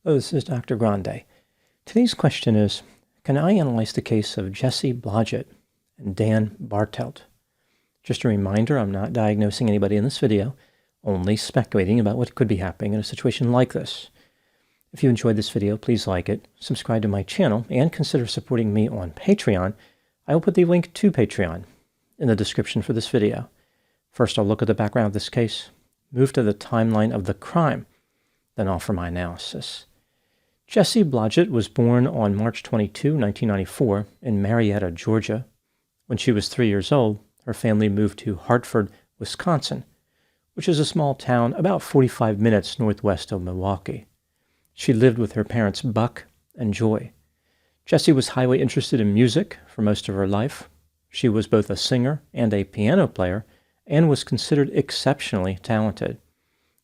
Hello, this is Dr. Grande. Today's question is, can I analyze the case of Jessie Blodgett and Dan Bartelt? Just a reminder, I'm not diagnosing anybody in this video, only speculating about what could be happening in a situation like this. If you enjoyed this video, please like it, subscribe to my channel, and consider supporting me on Patreon. I will put the link to Patreon in the description for this video. First, I'll look at the background of this case, move to the timeline of the crime, then offer my analysis. Jessie Blodgett was born on March 22, 1994, in Marietta, Georgia. When she was 3 years old, her family moved to Hartford, Wisconsin, which is a small town about 45 minutes northwest of Milwaukee. She lived with her parents Buck and Joy. Jessie was highly interested in music for most of her life. She was both a singer and a piano player and was considered exceptionally talented.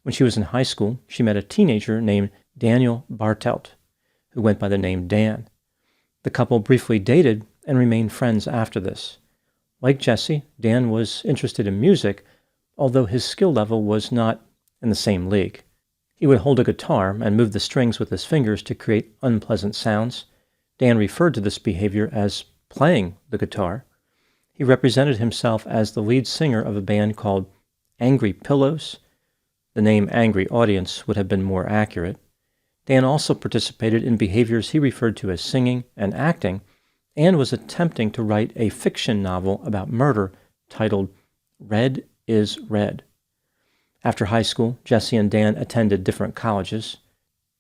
When she was in high school, she met a teenager named Daniel Bartelt, who went by the name Dan. The couple briefly dated and remained friends after this. Like Jessie, Dan was interested in music, although his skill level was not in the same league. He would hold a guitar and move the strings with his fingers to create unpleasant sounds. Dan referred to this behavior as playing the guitar. He represented himself as the lead singer of a band called Angry Pillows. The name Angry Audience would have been more accurate. Dan also participated in behaviors he referred to as singing and acting, and was attempting to write a fiction novel about murder titled Red is Red. After high school, Jessie and Dan attended different colleges.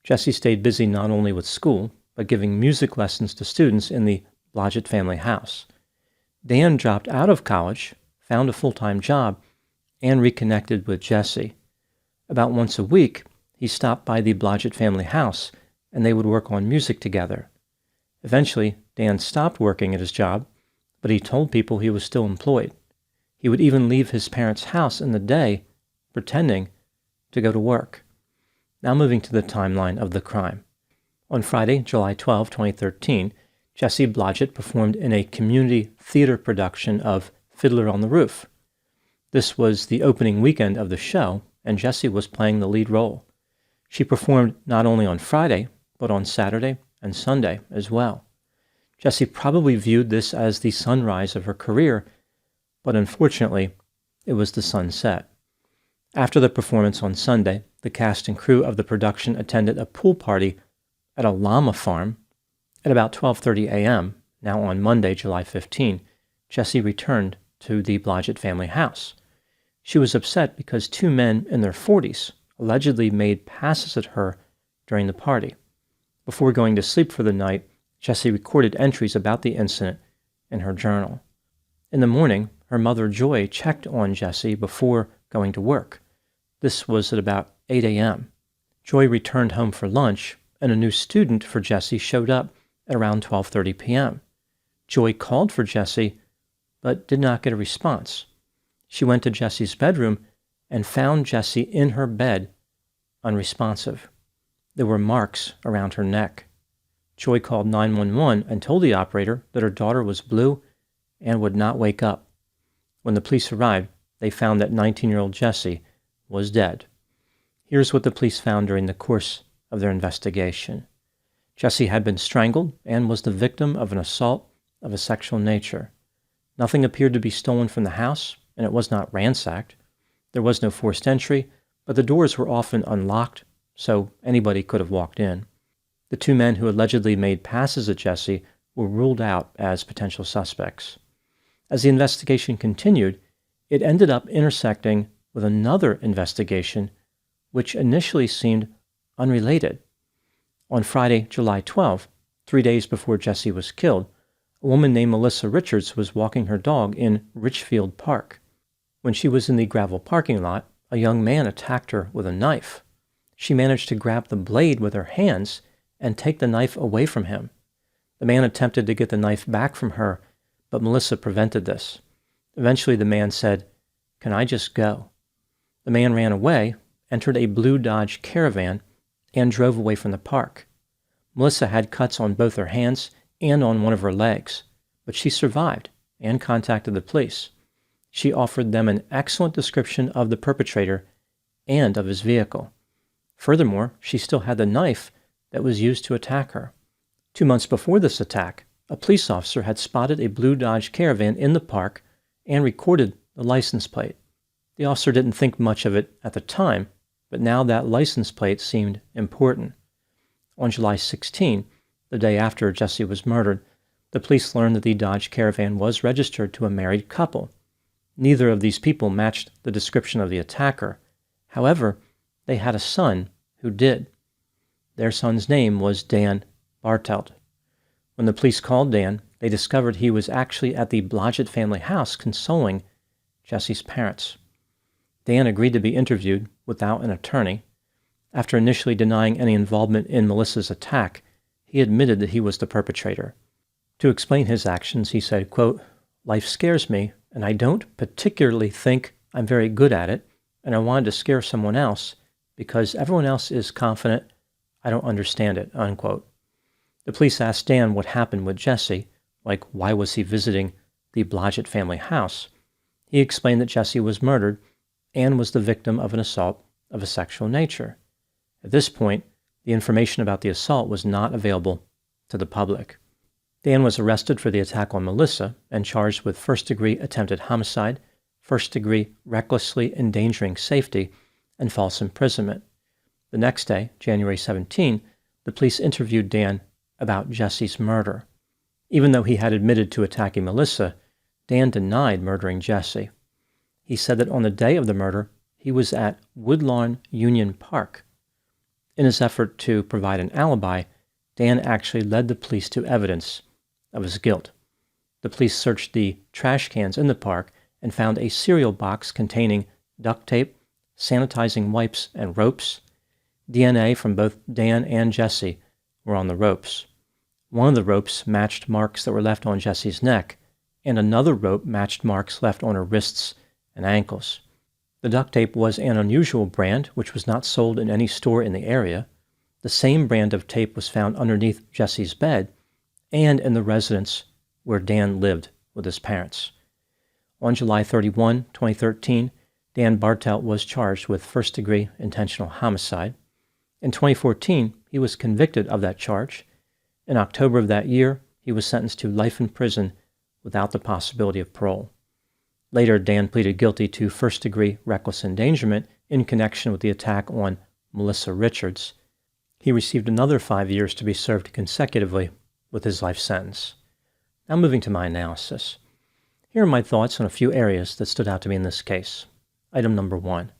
Jessie stayed busy not only with school, but giving music lessons to students in the Blodgett family house. Dan dropped out of college, found a full-time job, and reconnected with Jessie. About once a week, he stopped by the Blodgett family house, and they would work on music together. Eventually, Dan stopped working at his job, but he told people he was still employed. He would even leave his parents' house in the day, pretending to go to work. Now moving to the timeline of the crime. On Friday, July 12, 2013, Jessie Blodgett performed in a community theater production of Fiddler on the Roof. This was the opening weekend of the show, and Jessie was playing the lead role. She performed not only on Friday, but on Saturday and Sunday as well. Jessie probably viewed this as the sunrise of her career, but unfortunately, it was the sunset. After the performance on Sunday, the cast and crew of the production attended a pool party at a llama farm. At about 12:30 a.m., now on Monday, July 15, Jessie returned to the Blodgett family house. She was upset because two men in their 40s allegedly made passes at her during the party. Before going to sleep for the night, Jessie recorded entries about the incident in her journal. In the morning, her mother Joy checked on Jessie before going to work. This was at about 8 a.m. Joy returned home for lunch, and a new student for Jessie showed up at around 12:30 p.m. Joy called for Jessie, but did not get a response. She went to Jessie's bedroom and found Jessie in her bed, unresponsive. There were marks around her neck. Joy called 911 and told the operator that her daughter was blue and would not wake up. When the police arrived, they found that 19-year-old Jessie was dead. Here's what the police found during the course of their investigation. Jessie had been strangled and was the victim of an assault of a sexual nature. Nothing appeared to be stolen from the house, and it was not ransacked. There was no forced entry, but the doors were often unlocked, so anybody could have walked in. The two men who allegedly made passes at Jessie were ruled out as potential suspects. As the investigation continued, it ended up intersecting with another investigation, which initially seemed unrelated. On Friday, July 12, 3 days before Jessie was killed, a woman named Melissa Richards was walking her dog in Richfield Park. When she was in the gravel parking lot, a young man attacked her with a knife. She managed to grab the blade with her hands and take the knife away from him. The man attempted to get the knife back from her, but Melissa prevented this. Eventually the man said, "Can I just go?" The man ran away, entered a blue Dodge Caravan, and drove away from the park. Melissa had cuts on both her hands and on one of her legs, but she survived and contacted the police. She offered them an excellent description of the perpetrator and of his vehicle. Furthermore, she still had the knife that was used to attack her. 2 months before this attack, a police officer had spotted a blue Dodge Caravan in the park and recorded the license plate. The officer didn't think much of it at the time, but now that license plate seemed important. On July 16, the day after Jessie was murdered, the police learned that the Dodge Caravan was registered to a married couple. Neither of these people matched the description of the attacker. However, they had a son who did. Their son's name was Dan Bartelt. When the police called Dan, they discovered he was actually at the Blodgett family house consoling Jessie's parents. Dan agreed to be interviewed without an attorney. After initially denying any involvement in Melissa's attack, he admitted that he was the perpetrator. To explain his actions, he said, quote, "Life scares me, and I don't particularly think I'm very good at it, and I wanted to scare someone else because everyone else is confident I don't understand it," unquote. The police asked Dan what happened with Jessie, like why was he visiting the Blodgett family house. He explained that Jessie was murdered and was the victim of an assault of a sexual nature. At this point, the information about the assault was not available to the public. Dan was arrested for the attack on Melissa and charged with first-degree attempted homicide, first-degree recklessly endangering safety, and false imprisonment. The next day, January 17, the police interviewed Dan about Jessie's murder. Even though he had admitted to attacking Melissa, Dan denied murdering Jessie. He said that on the day of the murder, he was at Woodlawn Union Park. In his effort to provide an alibi, Dan actually led the police to evidence of his guilt. The police searched the trash cans in the park and found a cereal box containing duct tape, sanitizing wipes, and ropes. DNA from both Dan and Jessie were on the ropes. One of the ropes matched marks that were left on Jessie's neck, and another rope matched marks left on her wrists and ankles. The duct tape was an unusual brand, which was not sold in any store in the area. The same brand of tape was found underneath Jessie's bed and in the residence where Dan lived with his parents. On July 31, 2013, Dan Bartelt was charged with first-degree intentional homicide. In 2014, he was convicted of that charge. In October of that year, he was sentenced to life in prison without the possibility of parole. Later, Dan pleaded guilty to first-degree reckless endangerment in connection with the attack on Melissa Richards. He received another 5 years to be served consecutively with his life sentence. Now moving to my analysis. Here are my thoughts on a few areas that stood out to me in this case. Item number 1.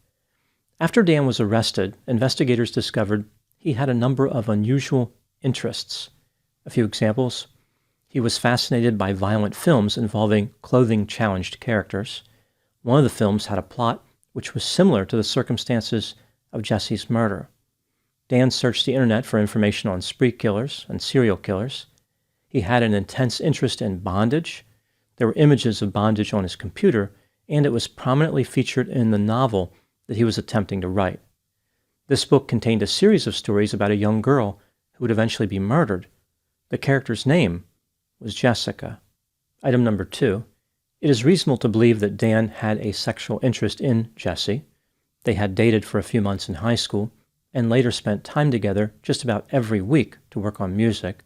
After Dan was arrested, investigators discovered he had a number of unusual interests. A few examples. He was fascinated by violent films involving clothing-challenged characters. One of the films had a plot which was similar to the circumstances of Jessie's murder. Dan searched the internet for information on spree killers and serial killers. He had an intense interest in bondage. There were images of bondage on his computer, and it was prominently featured in the novel that he was attempting to write. This book contained a series of stories about a young girl who would eventually be murdered. The character's name was Jessica. Item number 2. It is reasonable to believe that Dan had a sexual interest in Jessie. They had dated for a few months in high school and later spent time together just about every week to work on music.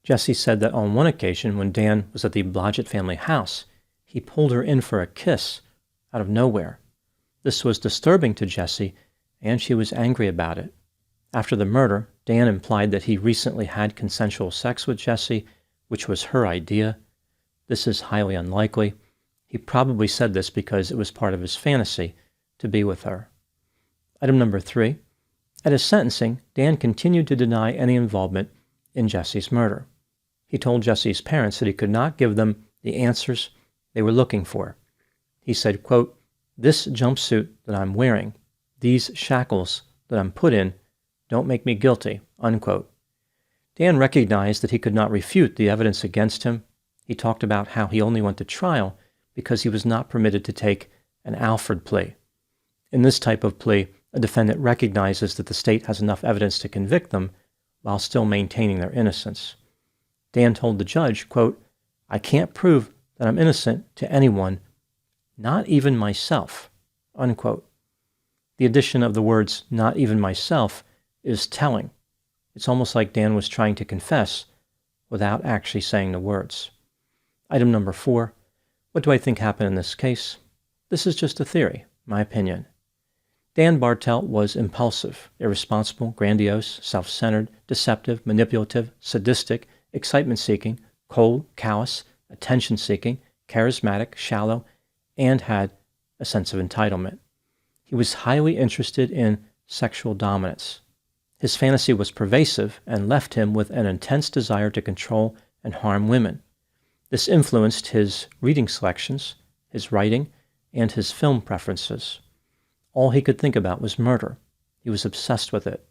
Jessie said that on one occasion when Dan was at the Blodgett family house, he pulled her in for a kiss out of nowhere. This was disturbing to Jessie, and she was angry about it. After the murder, Dan implied that he recently had consensual sex with Jessie, which was her idea. This is highly unlikely. He probably said this because it was part of his fantasy to be with her. Item number 3. At his sentencing, Dan continued to deny any involvement in Jessie's murder. He told Jessie's parents that he could not give them the answers they were looking for. He said, quote, "This jumpsuit that I'm wearing, these shackles that I'm put in, don't make me guilty," unquote. Dan recognized that he could not refute the evidence against him. He talked about how he only went to trial because he was not permitted to take an Alford plea. In this type of plea, a defendant recognizes that the state has enough evidence to convict them while still maintaining their innocence. Dan told the judge, quote, "I can't prove that I'm innocent to anyone, not even myself," unquote. The addition of the words "not even myself" is telling. It's almost like Dan was trying to confess without actually saying the words. Item number 4. What do I think happened in this case? This is just a theory, my opinion. Dan Bartelt was impulsive, irresponsible, grandiose, self-centered, deceptive, manipulative, sadistic, excitement-seeking, cold, callous, attention-seeking, charismatic, shallow, and had a sense of entitlement. He was highly interested in sexual dominance. His fantasy was pervasive and left him with an intense desire to control and harm women. This influenced his reading selections, his writing, and his film preferences. All he could think about was murder. He was obsessed with it.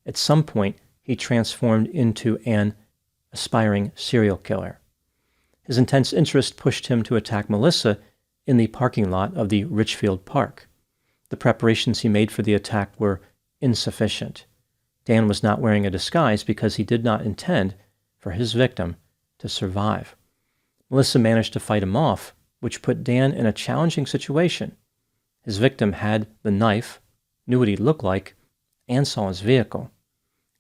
At some point, he transformed into an aspiring serial killer. His intense interest pushed him to attack Melissa in the parking lot of the Richfield Park. The preparations he made for the attack were insufficient. Dan was not wearing a disguise because he did not intend for his victim to survive. Melissa managed to fight him off, which put Dan in a challenging situation. His victim had the knife, knew what he looked like, and saw his vehicle.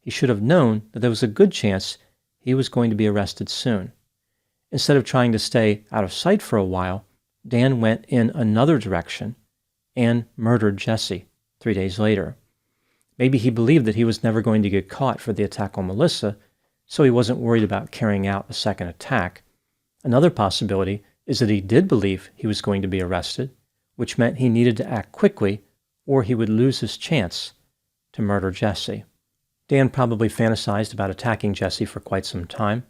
He should have known that there was a good chance he was going to be arrested soon. Instead of trying to stay out of sight for a while, Dan went in another direction and murdered Jessie 3 days later. Maybe he believed that he was never going to get caught for the attack on Melissa, so he wasn't worried about carrying out a second attack. Another possibility is that he did believe he was going to be arrested, which meant he needed to act quickly or he would lose his chance to murder Jessie. Dan probably fantasized about attacking Jessie for quite some time.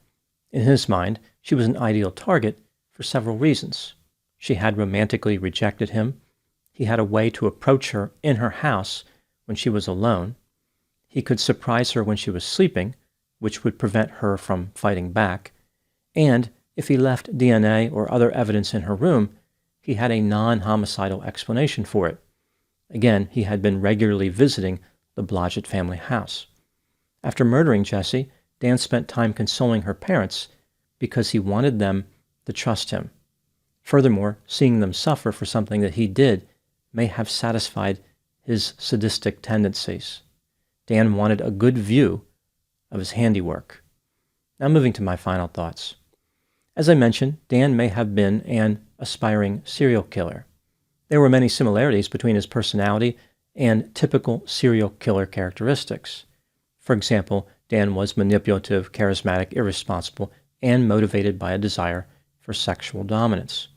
In his mind, she was an ideal target for several reasons. She had romantically rejected him. He had a way to approach her in her house when she was alone. He could surprise her when she was sleeping, which would prevent her from fighting back. And if he left DNA or other evidence in her room, he had a non-homicidal explanation for it. Again, he had been regularly visiting the Blodgett family house. After murdering Jessie, Dan spent time consoling her parents because he wanted them to trust him. Furthermore, seeing them suffer for something that he did may have satisfied his sadistic tendencies. Dan wanted a good view of his handiwork. Now moving to my final thoughts. As I mentioned, Dan may have been an aspiring serial killer. There were many similarities between his personality and typical serial killer characteristics. For example, Dan was manipulative, charismatic, irresponsible, and motivated by a desire for sexual dominance.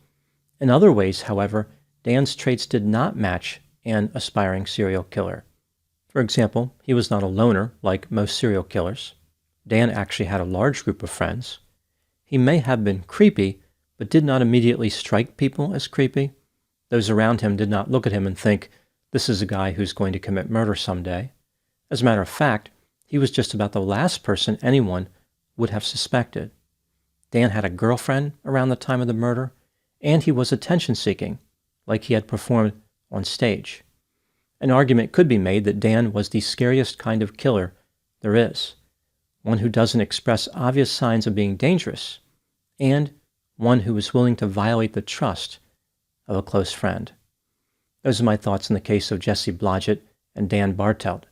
In other ways, however, Dan's traits did not match an aspiring serial killer. For example, he was not a loner like most serial killers. Dan actually had a large group of friends. He may have been creepy, but did not immediately strike people as creepy. Those around him did not look at him and think, this is a guy who's going to commit murder someday. As a matter of fact, he was just about the last person anyone would have suspected. Dan had a girlfriend around the time of the murder, and he was attention-seeking, like he had performed on stage. An argument could be made that Dan was the scariest kind of killer there is, one who doesn't express obvious signs of being dangerous, and one who is willing to violate the trust of a close friend. Those are my thoughts in the case of Jessie Blodgett and Dan Bartelt.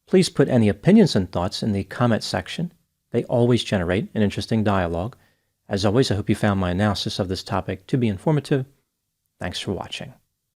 Please put any opinions and thoughts in the comment section. They always generate an interesting dialogue. As always, I hope you found my analysis of this topic to be informative. Thanks for watching.